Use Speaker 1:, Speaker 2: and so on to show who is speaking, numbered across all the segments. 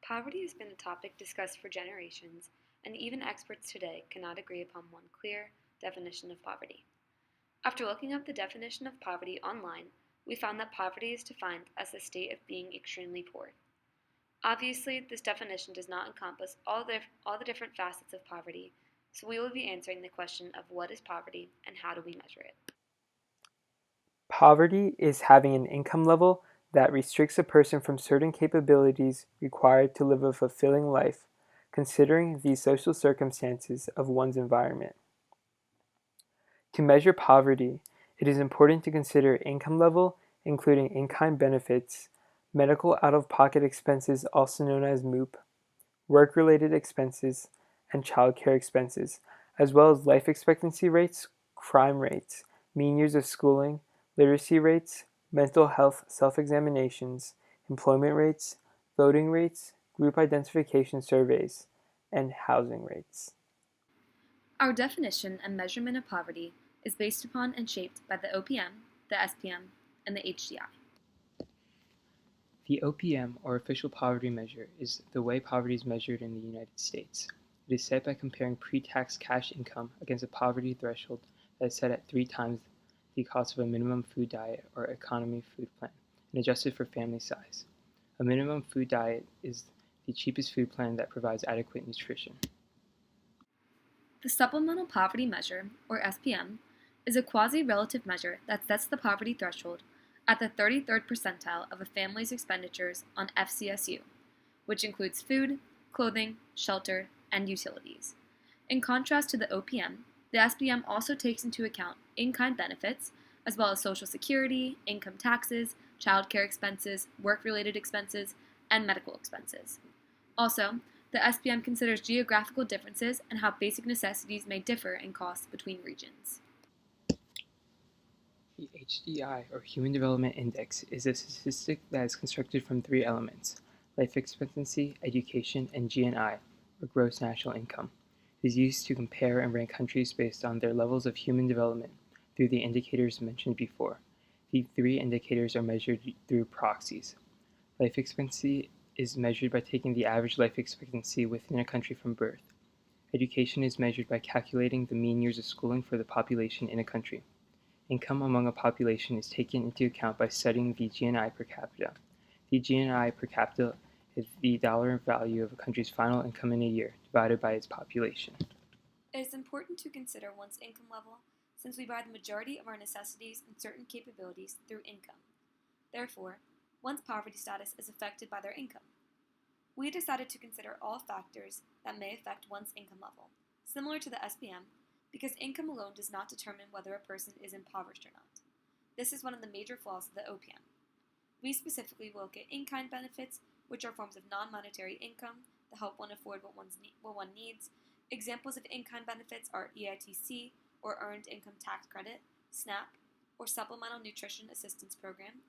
Speaker 1: Poverty has been a topic discussed for generations, and even experts today cannot agree upon one clear definition of poverty. After looking up the definition of poverty online, we found that poverty is defined as the state of being extremely poor. Obviously, this definition does not encompass all the different facets of poverty, so we will be answering the question of what is poverty and how do we measure it.
Speaker 2: Poverty is having an income level that restricts a person from certain capabilities required to live a fulfilling life, considering the social circumstances of one's environment. To measure poverty, it is important to consider income level, including in-kind benefits, medical out-of-pocket expenses, also known as MOOP, work-related expenses, and childcare expenses, as well as life expectancy rates, crime rates, mean years of schooling, literacy rates, mental health self-examinations, employment rates, voting rates, group identification surveys, and housing rates.
Speaker 1: Our definition and measurement of poverty is based upon and shaped by the OPM, the SPM, and the HDI.
Speaker 2: The OPM, or Official Poverty Measure, is the way poverty is measured in the United States. It is set by comparing pre-tax cash income against a poverty threshold that is set at 3 times the cost of a minimum food diet or economy food plan, and adjusted for family size. A minimum food diet is the cheapest food plan that provides adequate nutrition.
Speaker 1: The Supplemental Poverty Measure, or SPM, is a quasi-relative measure that sets the poverty threshold at the 33rd percentile of a family's expenditures on FCSU, which includes food, clothing, shelter, and utilities. In contrast to the OPM, the SPM also takes into account in-kind benefits, as well as Social Security, income taxes, childcare expenses, work-related expenses, and medical expenses. Also, the SPM considers geographical differences and how basic necessities may differ in costs between regions.
Speaker 2: The HDI, or Human Development Index, is a statistic that is constructed from 3 elements: life expectancy, education, and GNI, or gross national income. It is used to compare and rank countries based on their levels of human development through the indicators mentioned before. The 3 indicators are measured through proxies. Life expectancy is measured by taking the average life expectancy within a country from birth. Education is measured by calculating the mean years of schooling for the population in a country. Income among a population is taken into account by studying the GNI per capita. The GNI per capita is the dollar value of a country's final income in a year divided by its population.
Speaker 1: It is important to consider one's income level since we buy the majority of our necessities and certain capabilities through income. Therefore, one's poverty status is affected by their income. We decided to consider all factors that may affect one's income level, similar to the SPM, because income alone does not determine whether a person is impoverished or not. This is one of the major flaws of the OPM. We specifically will look at in-kind benefits, which are forms of non-monetary income that help one afford what one needs. Examples of in-kind benefits are EITC, or Earned Income Tax Credit, SNAP, or Supplemental Nutrition Assistance Program,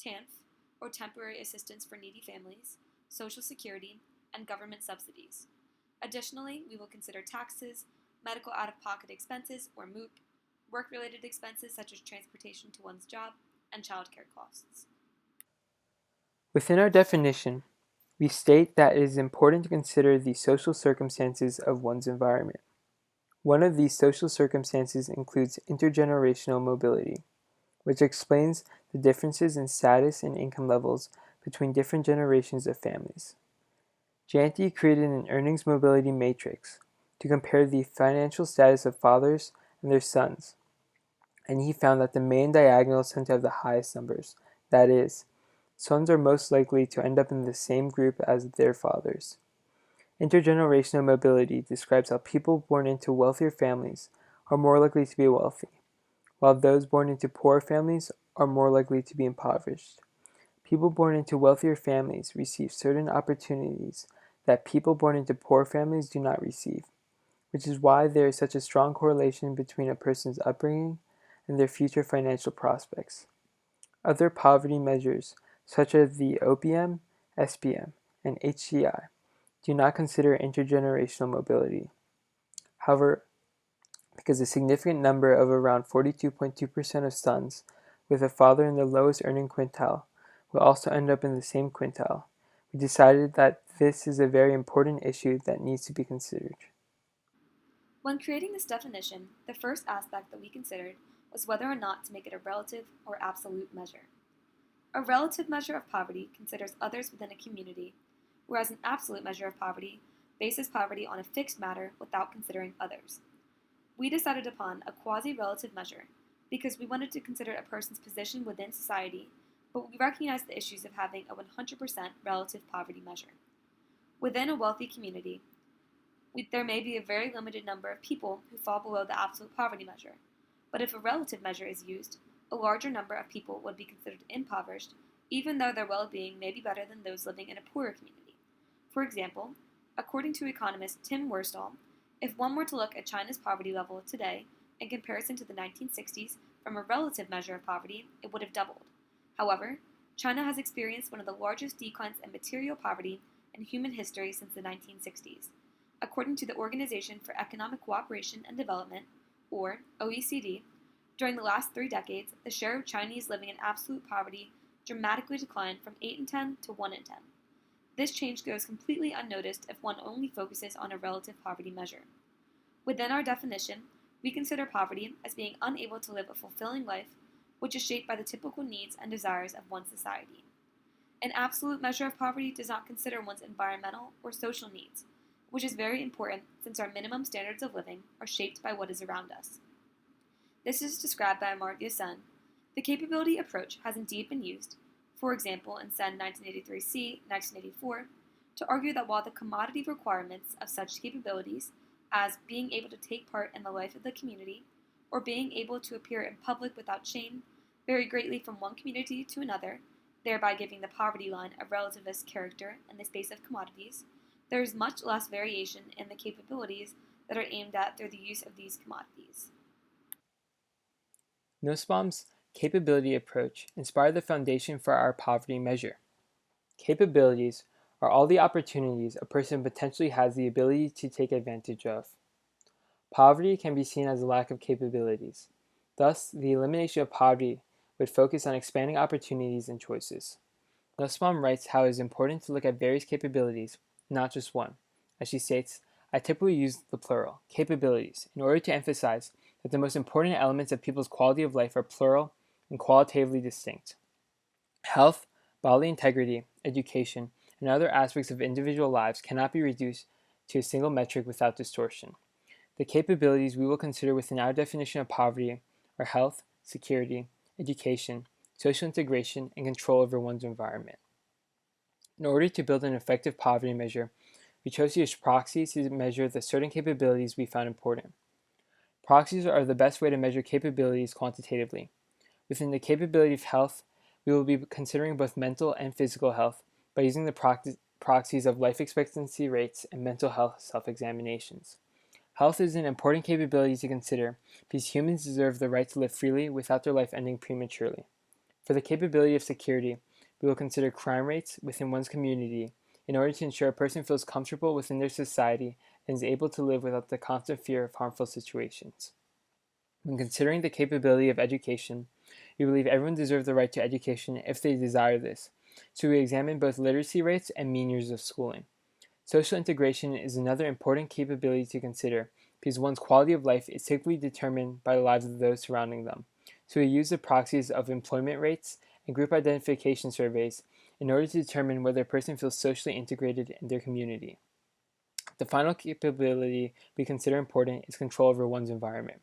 Speaker 1: TANF, or Temporary Assistance for Needy Families, Social Security, and government subsidies. Additionally, we will consider taxes, medical out-of-pocket expenses, or MOOP, work-related expenses such as transportation to one's job, and childcare costs.
Speaker 2: Within our definition, we state that it is important to consider the social circumstances of one's environment. One of these social circumstances includes intergenerational mobility, which explains the differences in status and income levels between different generations of families. Janty created an earnings mobility matrix to compare the financial status of fathers and their sons, and he found that the main diagonals tend to have the highest numbers. That is, sons are most likely to end up in the same group as their fathers. Intergenerational mobility describes how people born into wealthier families are more likely to be wealthy, while those born into poor families are more likely to be impoverished. People born into wealthier families receive certain opportunities that people born into poor families do not receive, which is why there is such a strong correlation between a person's upbringing and their future financial prospects. Other poverty measures, such as the OPM, SPM, and HDI, do not consider intergenerational mobility. However, because a significant number of around 42.2% of sons with a father in the lowest earning quintile will also end up in the same quintile, we decided that this is a very important issue that needs to be considered.
Speaker 1: When creating this definition, the first aspect that we considered was whether or not to make it a relative or absolute measure. A relative measure of poverty considers others within a community, whereas an absolute measure of poverty bases poverty on a fixed matter without considering others. We decided upon a quasi-relative measure because we wanted to consider a person's position within society, but we recognized the issues of having a 100% relative poverty measure. Within a wealthy community, there may be a very limited number of people who fall below the absolute poverty measure, but if a relative measure is used, a larger number of people would be considered impoverished, even though their well-being may be better than those living in a poorer community. For example, according to economist Tim Worstall, if one were to look at China's poverty level today in comparison to the 1960s from a relative measure of poverty, it would have doubled. However, China has experienced one of the largest declines in material poverty in human history since the 1960s. According to the Organization for Economic Cooperation and Development, or OECD, during the last 3 decades, the share of Chinese living in absolute poverty dramatically declined from 8 in 10 to 1 in 10. This change goes completely unnoticed if one only focuses on a relative poverty measure. Within our definition, we consider poverty as being unable to live a fulfilling life, which is shaped by the typical needs and desires of one society. An absolute measure of poverty does not consider one's environmental or social needs, which is very important since our minimum standards of living are shaped by what is around us. This is described by Amartya Sen. The capability approach has indeed been used, for example in Sen 1983c, 1984, to argue that while the commodity requirements of such capabilities as being able to take part in the life of the community or being able to appear in public without shame vary greatly from one community to another, thereby giving the poverty line a relativist character in the space of commodities, there is much less variation in the capabilities that are aimed at through the use of these commodities.
Speaker 2: Nussbaum's capability approach inspired the foundation for our poverty measure. Capabilities are all the opportunities a person potentially has the ability to take advantage of. Poverty can be seen as a lack of capabilities. Thus, the elimination of poverty would focus on expanding opportunities and choices. Nussbaum writes how it is important to look at various capabilities, not just one. As she states, I typically use the plural, capabilities, in order to emphasize that the most important elements of people's quality of life are plural and qualitatively distinct. Health, bodily integrity, education, and other aspects of individual lives cannot be reduced to a single metric without distortion. The capabilities we will consider within our definition of poverty are health, security, education, social integration, and control over one's environment. In order to build an effective poverty measure, we chose to use proxies to measure the certain capabilities we found important. Proxies are the best way to measure capabilities quantitatively. Within the capability of health, we will be considering both mental and physical health by using the proxies of life expectancy rates and mental health self-examinations. Health is an important capability to consider because humans deserve the right to live freely without their life ending prematurely. For the capability of security, we will consider crime rates within one's community in order to ensure a person feels comfortable within their society and is able to live without the constant fear of harmful situations. When considering the capability of education, we believe everyone deserves the right to education if they desire this, so we examine both literacy rates and mean years of schooling. Social integration is another important capability to consider because one's quality of life is typically determined by the lives of those surrounding them, so we use the proxies of employment rates and group identification surveys in order to determine whether a person feels socially integrated in their community. The final capability we consider important is control over one's environment,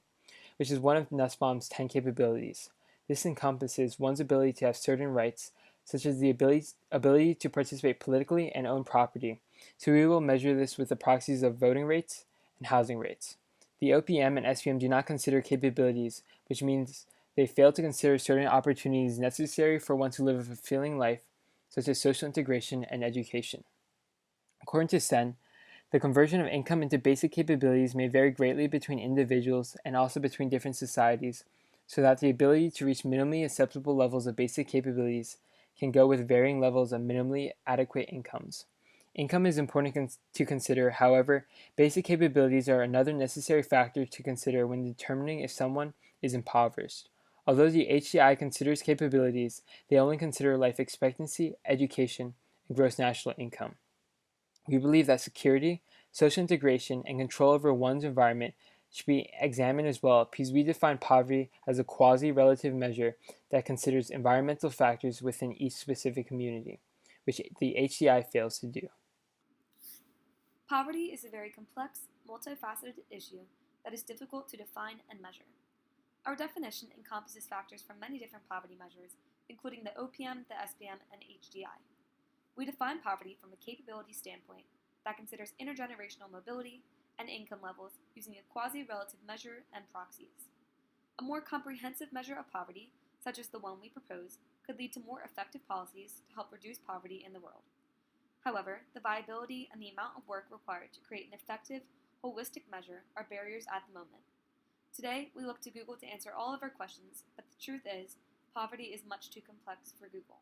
Speaker 2: which is one of Nussbaum's 10 capabilities. This encompasses one's ability to have certain rights, such as the ability to participate politically and own property, so we will measure this with the proxies of voting rates and housing rates. The OPM and SPM do not consider capabilities, which means they fail to consider certain opportunities necessary for one to live a fulfilling life, such as social integration and education. According to Sen, the conversion of income into basic capabilities may vary greatly between individuals and also between different societies, so that the ability to reach minimally acceptable levels of basic capabilities can go with varying levels of minimally adequate incomes. Income is important to consider, however, basic capabilities are another necessary factor to consider when determining if someone is impoverished. Although the HCI considers capabilities, they only consider life expectancy, education, and gross national income. We believe that security, social integration, and control over one's environment should be examined as well because we define poverty as a quasi-relative measure that considers environmental factors within each specific community, which the HCI fails to do.
Speaker 1: Poverty is a very complex, multifaceted issue that is difficult to define and measure. Our definition encompasses factors from many different poverty measures, including the OPM, the SPM, and HDI. We define poverty from a capability standpoint that considers intergenerational mobility and income levels using a quasi-relative measure and proxies. A more comprehensive measure of poverty, such as the one we propose, could lead to more effective policies to help reduce poverty in the world. However, the viability and the amount of work required to create an effective, holistic measure are barriers at the moment. Today, we look to Google to answer all of our questions, but the truth is, poverty is much too complex for Google.